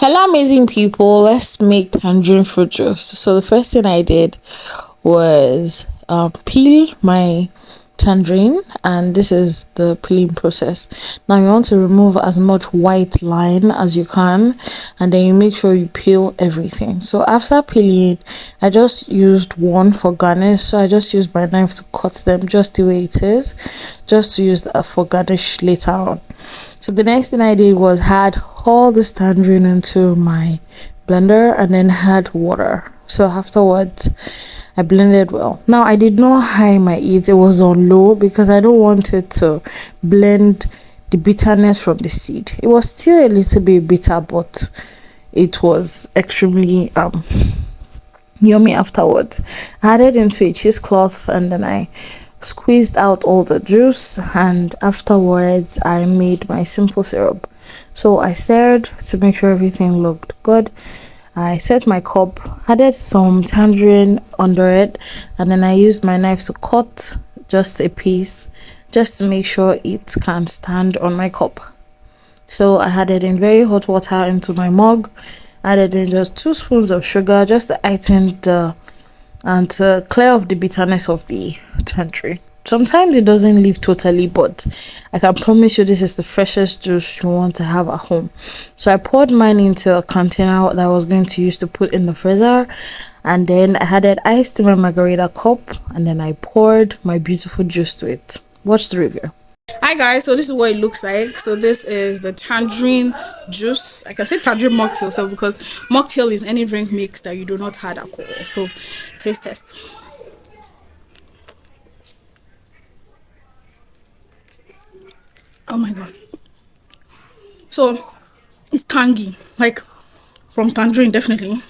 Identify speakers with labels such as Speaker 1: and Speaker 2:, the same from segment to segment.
Speaker 1: Hello, amazing people. Let's make tangerine fruit juice. So the first thing I did was peel my tangerine, and this is the peeling process. Now you want to remove as much white line as you can, and then you make sure you peel everything. So after peeling, I just used one for garnish. So I just used my knife to cut them just the way it is, just to use for garnish later on. So the next thing I did was add all this tangerine into my blender and then add water. So afterwards I blended well. Now I did not high my heat, it was on low because I don't want it to blend the bitterness from the seed. It was still a little bit bitter, but it was extremely yummy afterwards. I added into a cheesecloth and then I squeezed out all the juice, and afterwards I made my simple syrup. So I stirred to make sure everything looked good. I set my cup, added some tangerine under it, and then I used my knife to cut just a piece just to make sure it can stand on my cup. So I added in very hot water into my mug, added in just 2 spoons of sugar just to heighten and to clear off the bitterness of the tangerine. Sometimes it doesn't leave totally, but I can promise you this is the freshest juice you want to have at home. So I poured mine into a container that I was going to use to put in the freezer, and then I added ice to my margarita cup, and then I poured my beautiful juice to it. Watch the review. Hi guys, so this is what it looks like. So this is the tangerine juice. I can say tangerine mocktail, so because mocktail is any drink mix that you do not add alcohol. So taste test. Oh my god, so it's tangy, like from tangerine. Definitely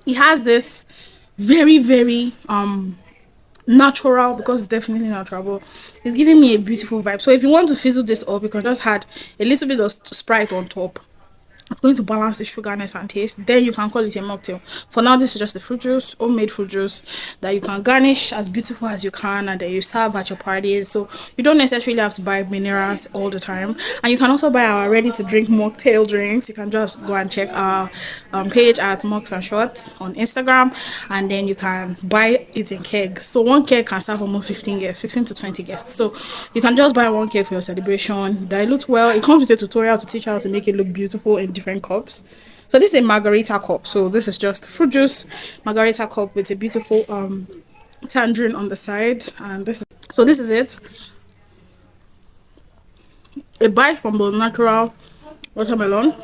Speaker 1: it has this very natural, because it's definitely natural, but it's giving me a beautiful vibe. So if you want to fizzle this up, you can just add a little bit of Sprite on top. It's going to balance the sugarness and taste. Then you can call it a mocktail. For now, this is just the fruit juice, homemade fruit juice that you can garnish as beautiful as you can, and then you serve at your parties. So you don't necessarily have to buy minerals all the time. And you can also buy our ready to drink mocktail drinks. You can just go and check our page at Mocks and Shots on Instagram, and then you can buy it in kegs. So one keg can serve almost 15 guests, 15 to 20 guests. So you can just buy one keg for your celebration. Dilute well. It comes with a tutorial to teach you how to make it look beautiful in different cups. So this is a margarita cup. So this is just fruit juice margarita cup with a beautiful tangerine on the side, and this is it. A bite from the natural watermelon.